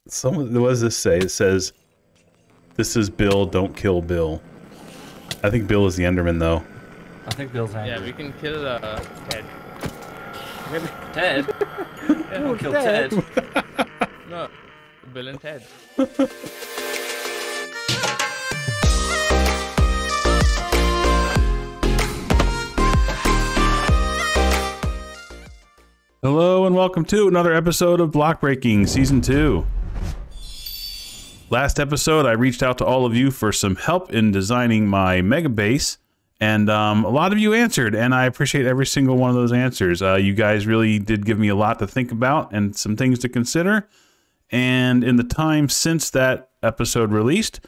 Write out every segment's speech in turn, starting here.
Someone, what does this say? It says, "This is Bill. Don't kill Bill." I think Bill is the Enderman, though. I think Bill's angry. Yeah, we can kill Ted. Ted? Yeah, we'll kill Ted. No, Bill and Ted. Hello and welcome to another episode of Block Breaking Season 2. Last episode, I reached out to all of you for some help in designing my mega base, and a lot of you answered, and I appreciate every single one of those answers. You guys really did give me a lot to think about and some things to consider, and in the time since that episode released,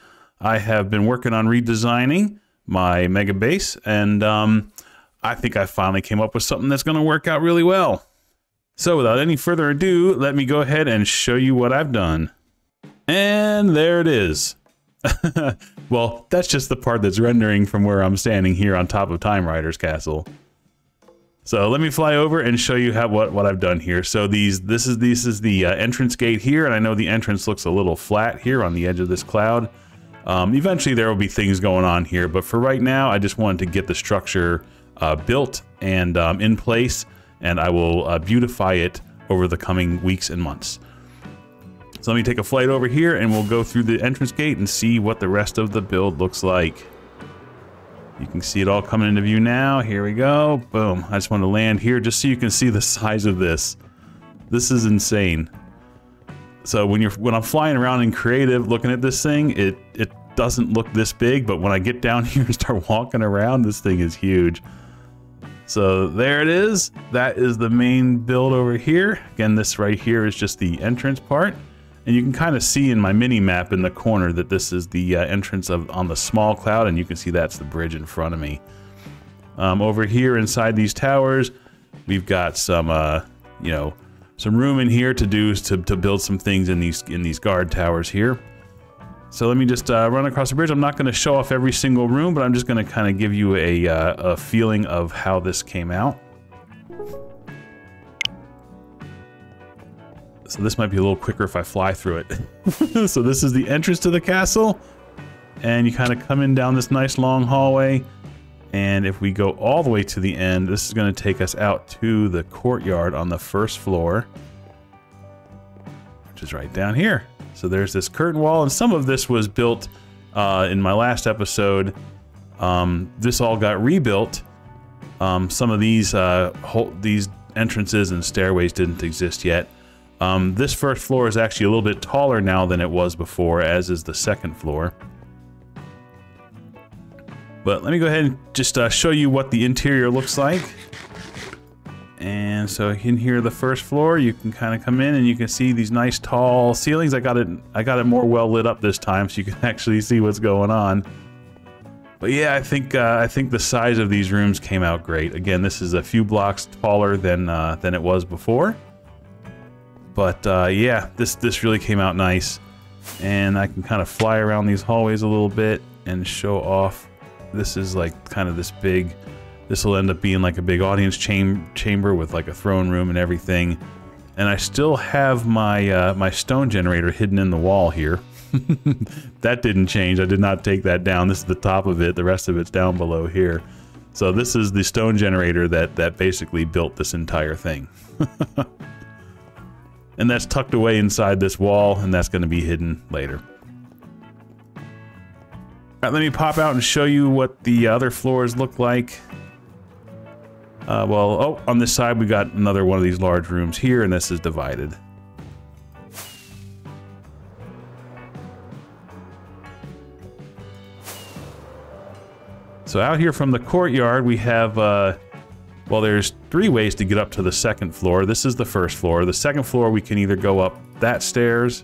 I have been working on redesigning my mega base, and I think I finally came up with something that's going to work out really well. So without any further ado, let me go ahead and show you what I've done. And there it is. Well, that's just the part that's rendering from where I'm standing here on top of Time Rider's castle. So let me fly over and show you what I've done here. So this is the entrance gate here, and I know the entrance looks a little flat here on the edge of this cloud. Eventually there will be things going on here, but for right now, I just wanted to get the structure built and in place, and I will beautify it over the coming weeks and months. So let me take a flight over here and we'll go through the entrance gate and see what the rest of the build looks like. You can see it all coming into view now. Here we go. Boom. I just want to land here just so you can see the size of this. This is insane. So when I'm flying around in creative looking at this thing, it doesn't look this big, but when I get down here and start walking around, this thing is huge. So there it is. That is the main build over here. Again, this right here is just the entrance part. And you can kind of see in my mini map in the corner that this is the entrance on the small cloud, and you can see that's the bridge in front of me. Over here inside these towers, we've got some, some room in here to build some things in these guard towers here. So let me just run across the bridge. I'm not going to show off every single room, but I'm just going to kind of give you a feeling of how this came out. So this might be a little quicker if I fly through it. So this is the entrance to the castle, and you kind of come in down this nice long hallway, and if we go all the way to the end, this is going to take us out to the courtyard on the first floor, which is right down here. So there's this curtain wall, and some of this was built in my last episode. This all got rebuilt. Some of these entrances and stairways didn't exist yet. This first floor is actually a little bit taller now than it was before, as is the second floor. But let me go ahead and just show you what the interior looks like. And so in here, the first floor, you can kind of come in and you can see these nice tall ceilings. I got it more well lit up this time, so you can actually see what's going on. But yeah, I think the size of these rooms came out great. Again, this is a few blocks taller than it was before. But yeah, this really came out nice, and I can kind of fly around these hallways a little bit and show off. This is like kind of this big. This will end up being like a big audience chamber with like a throne room and everything. And I still have my my stone generator hidden in the wall here. That didn't change. I did not take that down. This is the top of it. The rest of it's down below here. So this is the stone generator that basically built this entire thing. And that's tucked away inside this wall, and that's going to be hidden later. All right, let me pop out and show you what the other floors look like. On this side we got another one of these large rooms here, and this is divided. So out here from the courtyard we have, well, there's 3 ways to get up to the second floor. This is the first floor. The second floor we can either go up that stairs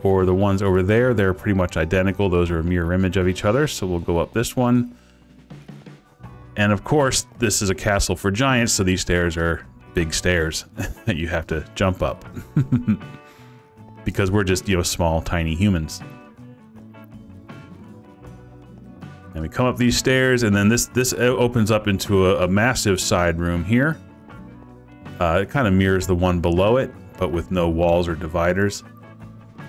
or the ones over there. They're pretty much identical. Those are a mirror image of each other. So we'll go up this one. And of course, this is a castle for giants, so these stairs are big stairs that you have to jump up. Because we're just, small, tiny humans. And we come up these stairs, and then this opens up into a massive side room here. It kind of mirrors the one below it, but with no walls or dividers.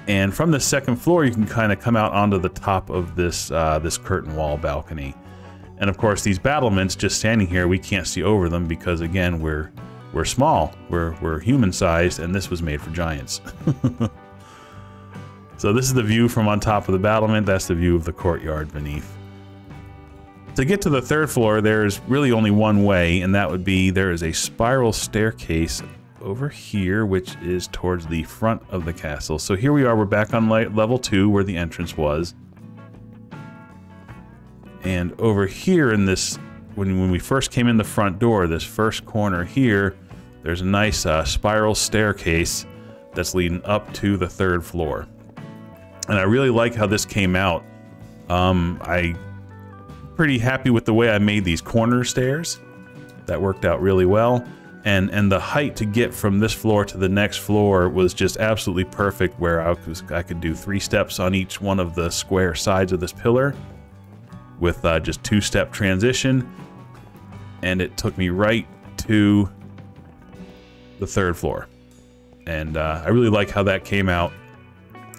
And from the second floor, you can kind of come out onto the top of this this curtain wall balcony. And of course, these battlements, just standing here, we can't see over them because, again, we're small. We're human-sized, and this was made for giants. So this is the view from on top of the battlement. That's the view of the courtyard beneath. To get to the third floor, there's really only one way, and that would be there is a spiral staircase over here, which is towards the front of the castle. So here we are, we're back on level 2 where the entrance was. And over here in this, when we first came in the front door, this first corner here, there's a nice spiral staircase that's leading up to the third floor. And I really like how this came out. I'm pretty happy with the way I made these corner stairs. That worked out really well. And the height to get from this floor to the next floor was just absolutely perfect, where I could do 3 steps on each one of the square sides of this pillar with just 2-step transition. And it took me right to the third floor. And I really like how that came out.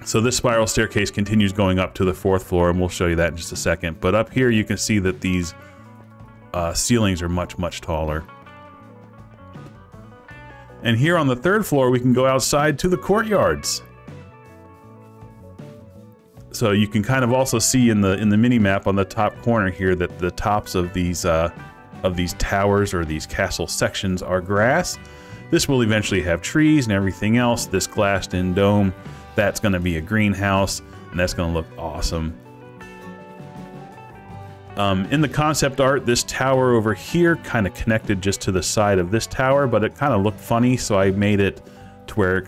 So this spiral staircase continues going up to the 4th floor, and we'll show you that in just a second. But up here you can see that these ceilings are much, much taller. And here on the 3rd floor we can go outside to the courtyards. So you can kind of also see in the mini-map on the top corner here that the tops of these towers or these castle sections are grass. This will eventually have trees and everything else. This glassed-in dome, that's going to be a greenhouse, and that's going to look awesome. In the concept art, this tower over here kind of connected just to the side of this tower, but it kind of looked funny, so I made it to where it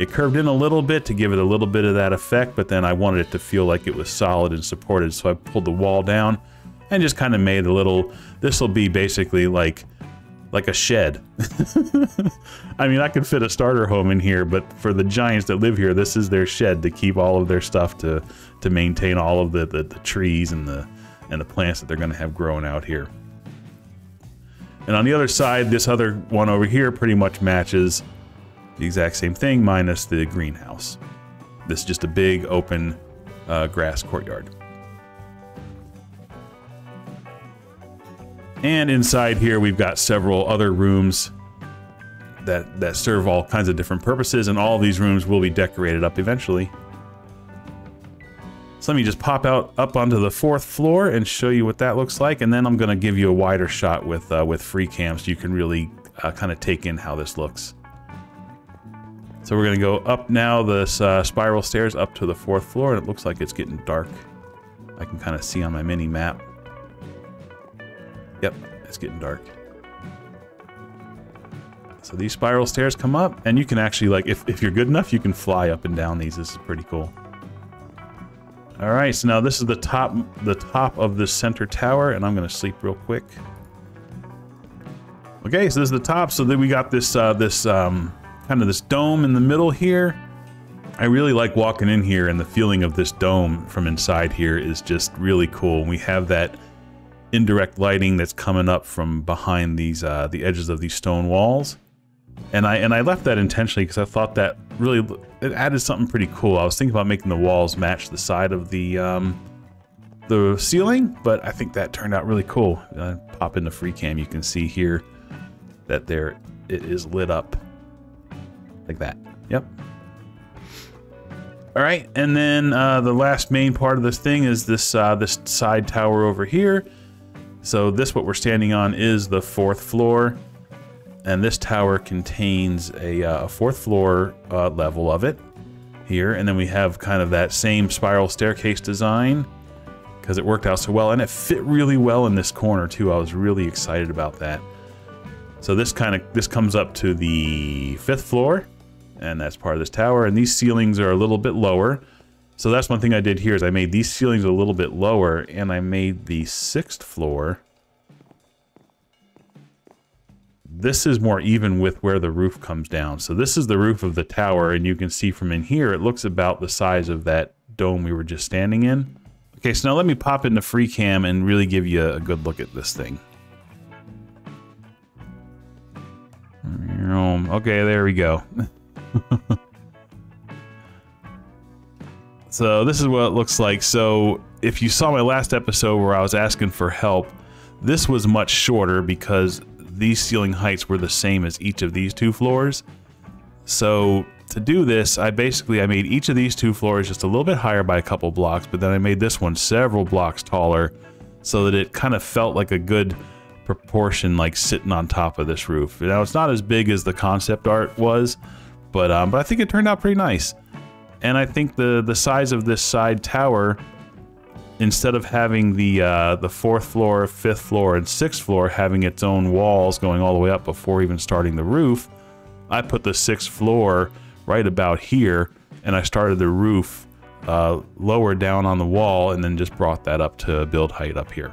curved in a little bit to give it a little bit of that effect, but then I wanted it to feel like it was solid and supported, so I pulled the wall down and just kind of made a little, this will be basically like a shed. I mean, I could fit a starter home in here, but for the giants that live here, this is their shed to keep all of their stuff, to maintain all of the trees and the plants that they're going to have growing out here. And on the other side, this other one over here pretty much matches the exact same thing, minus the greenhouse. This is just a big open grass courtyard. And inside here we've got several other rooms that serve all kinds of different purposes, and all of these rooms will be decorated up eventually. So let me just pop up onto the 4th floor and show you what that looks like, and then I'm going to give you a wider shot with free cam so you can really kind of take in how this looks. So we're going to go up now this spiral stairs up to the 4th floor, and it looks like it's getting dark. I can kind of see on my mini map. Yep, it's getting dark. So these spiral stairs come up, and you can actually, like, if you're good enough, you can fly up and down these. This is pretty cool. All right, so now this is the top of this center tower, and I'm gonna sleep real quick. Okay, so this is the top. So then we got this kind of this dome in the middle here. I really like walking in here, and the feeling of this dome from inside here is just really cool. We have that indirect lighting that's coming up from behind these the edges of these stone walls, and I left that intentionally because I thought that really it added something pretty cool. I was thinking about making the walls match the side of the ceiling, but I think that turned out really cool. Pop in the free cam, you can see here that it is lit up like that. Yep. All right, and then the last main part of this thing is this this side tower over here. So what we're standing on is the 4th floor, and this tower contains a 4th floor level of it here, and then we have kind of that same spiral staircase design because it worked out so well, and it fit really well in this corner too. I was really excited about that. So this comes up to the 5th floor, and that's part of this tower, and these ceilings are a little bit lower. So that's one thing I did here is I made these ceilings a little bit lower, and I made the 6th floor. This is more even with where the roof comes down. So this is the roof of the tower, and you can see from in here, it looks about the size of that dome we were just standing in. Okay, so now let me pop into free cam and really give you a good look at this thing. Okay, there we go. So this is what it looks like. So if you saw my last episode where I was asking for help, this was much shorter because these ceiling heights were the same as each of these 2 floors. So to do this, I made each of these 2 floors just a little bit higher by a couple blocks, but then I made this one several blocks taller so that it kind of felt like a good proportion, like sitting on top of this roof. Now it's not as big as the concept art was, but I think it turned out pretty nice. And I think the size of this side tower, instead of having the 4th floor, 5th floor, and 6th floor having its own walls going all the way up before even starting the roof, I put the 6th floor right about here, and I started the roof lower down on the wall, and then just brought that up to build height up here.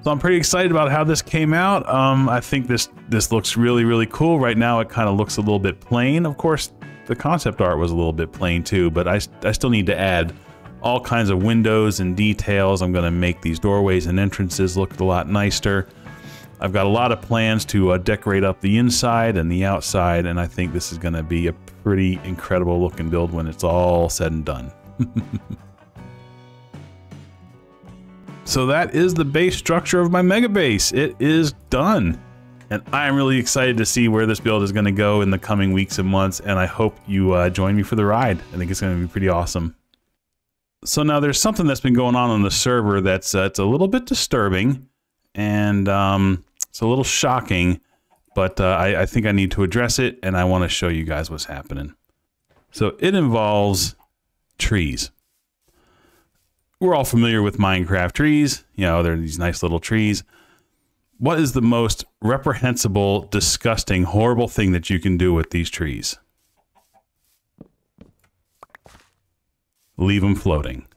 So I'm pretty excited about how this came out. I think this looks really, really cool. Right now it kind of looks a little bit plain. Of course, the concept art was a little bit plain too, but I still need to add all kinds of windows and details. I'm going to make these doorways and entrances look a lot nicer. I've got a lot of plans to decorate up the inside and the outside, and I think this is going to be a pretty incredible looking build when it's all said and done. So that is the base structure of my mega base. It is done. And I'm really excited to see where this build is going to go in the coming weeks and months, and I hope you join me for the ride. I think it's going to be pretty awesome. So now there's something that's been going on the server that's it's a little bit disturbing, and it's a little shocking, but I think I need to address it, and I want to show you guys what's happening. So it involves trees. We're all familiar with Minecraft trees. You know, they're these nice little trees. What is the most reprehensible, disgusting, horrible thing that you can do with these trees? Leave them floating.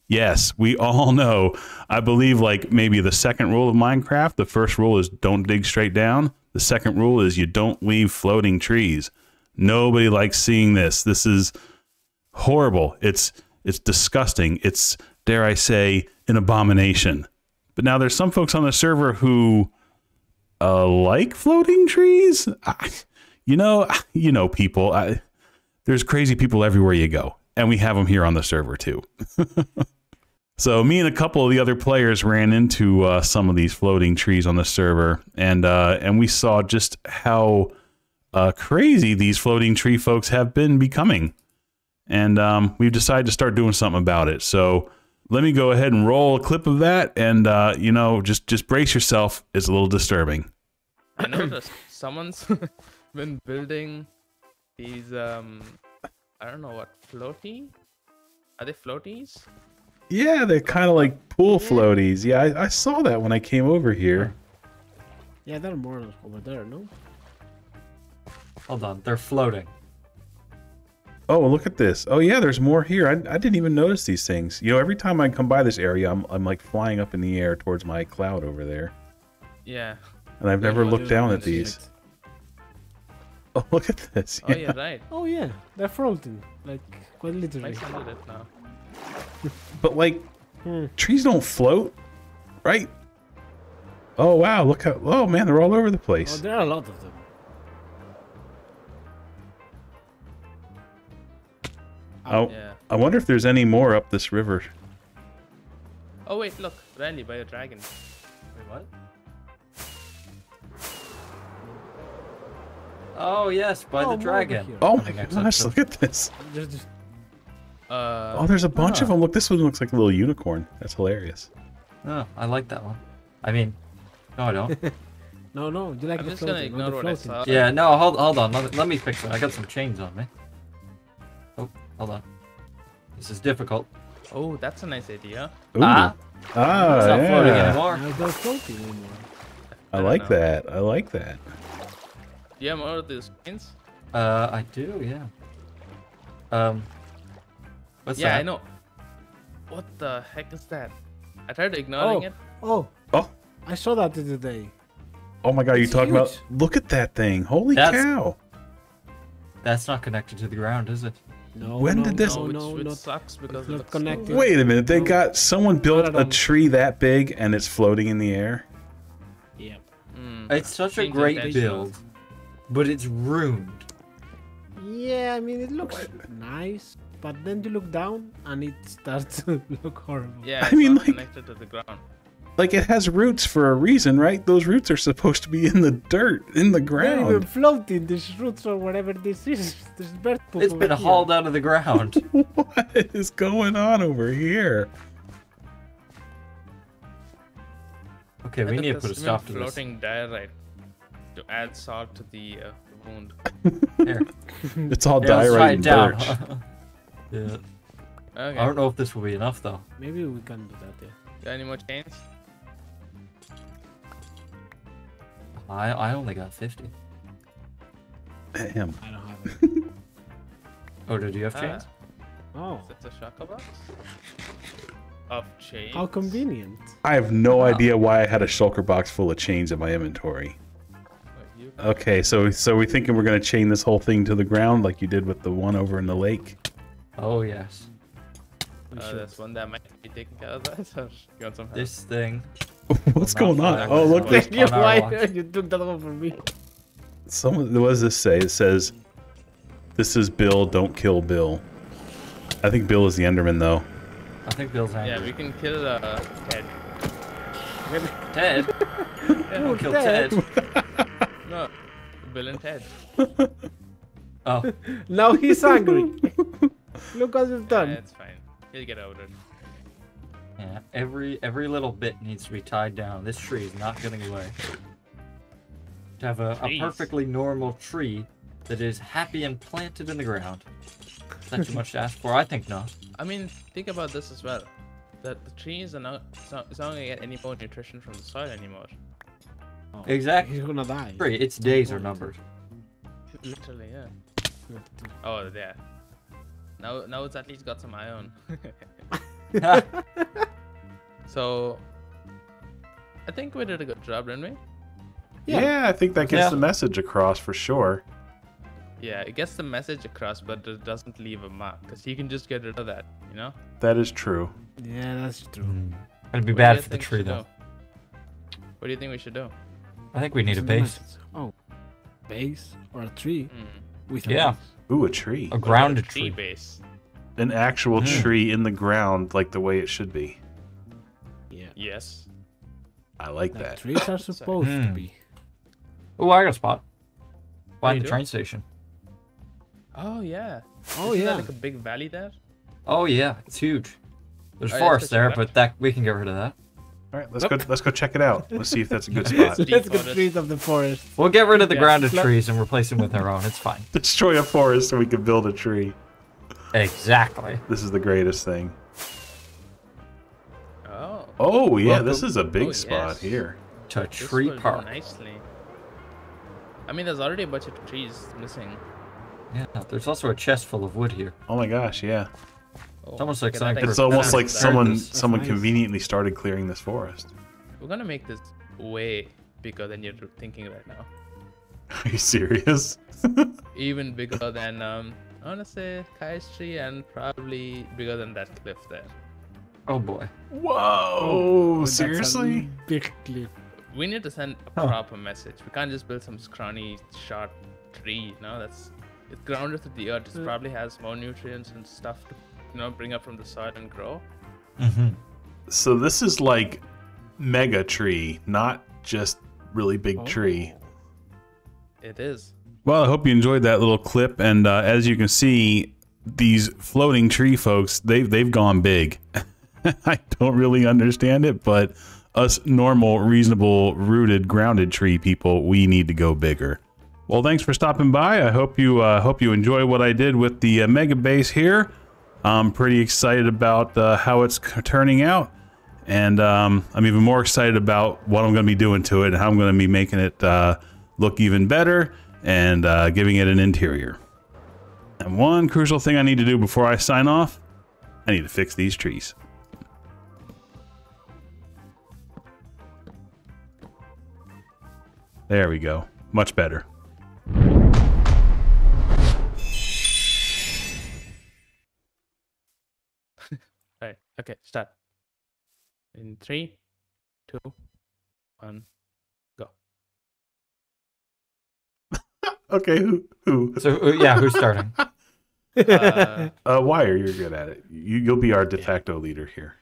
Yes, we all know. I believe like maybe the second rule of Minecraft, the first rule is don't dig straight down. The second rule is you don't leave floating trees. Nobody likes seeing this. This is horrible. It's disgusting. It's, dare I say, an abomination. But now there's some folks on the server who like floating trees. You know people. There's crazy people everywhere you go. And we have them here on the server too. So me and a couple of the other players ran into some of these floating trees on the server. And we saw just how crazy these floating tree folks have been becoming. And we've decided to start doing something about it. So let me go ahead and roll a clip of that, and you know, just brace yourself. It's a little disturbing. I noticed someone's been building these I don't know what, floaty? Are they floaties? Yeah, they're kind of like pool floaties. Yeah, I saw that when I came over here. Yeah, they're more over there, no? Hold on, they're floating. Oh, look at this. Oh yeah, there's more here. I didn't even notice these things. You know, every time I come by this area, I'm like flying up in the air towards my cloud over there. Yeah. And I've never looked down at these. Oh, look at this. Oh yeah, right. Oh yeah, they're floating, like quite literally. Nice under it now. But like, trees don't float, right? Oh wow, look how, oh man, they're all over the Oh, place. there are a lot of them. Oh, Yeah. I wonder if there's any more up this river. Oh wait, look, Randy by a dragon. Wait, what? Oh yes, by the more over dragon. here. Oh my gosh, look at this. There's just Oh, there's a bunch of them. Look, this one looks like a little unicorn. That's hilarious. Oh, I like that one. I mean, no, I don't. no. Do you like I'm the just gonna floating? ignore the what I floating? saw. Yeah, no, hold on. Let me fix it. I got some chains on me. Oh, hold on. This is difficult. Oh, that's a nice idea. Ooh. Ah, Ah, it's not floating yeah. anymore. No, they're floating anymore. I like that. I like that. Do you have more of these coins? I do, yeah. What's Yeah, that? I know. What the heck is that? I tried ignoring it. Oh, Oh, I saw that the other day. oh my God! You It's talking about? huge. Look at that thing! Holy That's- cow! That's not connected to the ground, is it? No, When no, did this- No, which not sucks because it's it not looks so connected. Wait a minute! They No. got someone built Not a at all. tree that big and it's floating in the air. Yep. Mm. It's such a Seems great intentional. build, but it's ruined. Yeah, Yeah, I mean it looks nice, but then you look down and it starts to look horrible. Yeah, I it's mean, not like- connected to the ground. Like, it has roots for a reason, right? Those roots are supposed to be in the dirt, in the They're even ground. floating. These roots or whatever this is. There's bird poop. It's over been here. hauled out of the ground. What is going on over here? Okay, we I need to thought put a this stop to this. floating diorite to add salt to the wound. Here. It's all Yeah, let's try diorite it and down. birch. Yeah. Okay. I don't know if this will be enough though. Maybe we can do that. Yeah. Got any more chains? I only got 50. Damn. I don't have it. Oh, did you have chains? Oh, Is it a shaka box? Of chains. how convenient. I have no Wow. idea why I had a shulker box full of chains in my inventory. Wait, you- Okay, so we thinking we're gonna chain this whole thing to the ground like you did with the one over in the lake? Oh yes. We should. There's one that might be taking care of that. Or you want some help? This thing. What's Not going fine. on? Oh, look, Wait. there's On our Why watch. you took that over me? someone. What does this say? It says, "This is Bill. Don't kill Bill." I think Bill is the Enderman, though. I think Bill's Yeah, angry. we can kill Ted. Ted? Yeah, Don't kill Ted? Ted. no, Bill and Ted. Oh, Now he's angry. Look what you've Yeah, done. it's fine. He'll get over it. yeah. Every little bit needs to be tied down. This tree is not getting away. To have a Trees. perfectly normal tree that is happy and planted in the ground. Is that too much to ask for? I think not. I mean, think about this as well. That the trees are not, it's not going to get any more nutrition from the soil anymore. Exactly. He's gonna die. Tree, its days are numbered. Literally, yeah. Oh, there. Now it's at least got some iron. So, I think we did a good job, didn't we? Yeah, I think that gets Yeah. the message across for sure. Yeah, it gets the message across, but it doesn't leave a mark. Because you can just get rid of that, you know? That is true. Yeah, that's true. It'd be What do bad you for the think we tree should though. do? What do you think we should do? I think we need a Isn't the base. message- Oh, base or a tree with a Yeah. base. Ooh, a tree. A grounded Tree tree. base. An actual Mm. tree in the ground, like the way it should be. Yeah. Yes. I like Like that. trees are supposed to Hmm. be. Oh, I got a spot. Behind you the do? train station. Oh, yeah. Oh Isn't yeah. that like a big valley there? Oh yeah, it's huge. There's Oh, yeah, forest let's there, check it but that we can get rid of that. All right, let's go check it out. Let's see if that's a good spot. Deep Let's get forest. rid of the forest. We'll get rid of the Yeah. grounded Fla- trees and replace them with our own. It's fine. Destroy a forest so we can build a tree. Exactly. This is the greatest thing. Oh. Oh yeah, Welcome. this is a big Oh, spot yes. here. To a This tree will do park. nicely. I mean, there's already a bunch of trees missing. Yeah, there's also a chest full of wood here. Oh my gosh, yeah. Oh, It's almost like okay, something that could It's have almost planned like this. someone That's someone nice. conveniently started clearing this forest. We're gonna make this way bigger than you're thinking right now. Are you serious? Even bigger than I wanna say Kai's tree, and probably bigger than that cliff there. Oh boy. Whoa! That's a seriously? big cliff. We need to send a proper message. We can't just build some scrawny, short tree. No, it's grounded to the earth. It probably has more nutrients and stuff to, bring up from the soil and grow. Mm-hmm. So this is like mega tree, not just really big tree. It is. Well, I hope you enjoyed that little clip, and as you can see, these floating tree folks, they've gone big. I don't really understand it, but us normal, reasonable, rooted, grounded tree people, we need to go bigger. Well, thanks for stopping by. I hope you enjoy what I did with the mega base here. I'm pretty excited about how it's turning out, and I'm even more excited about what I'm going to be doing to it and how I'm going to be making it look even better and giving it an interior. And one crucial thing I need to do before I sign off, I need to fix these trees. There we go. Much better. Right. Okay. Start. In 3, 2, 1, go. Okay, who? So yeah, who's starting? Uh, Wire, you're good at it. You'll be our de facto leader here.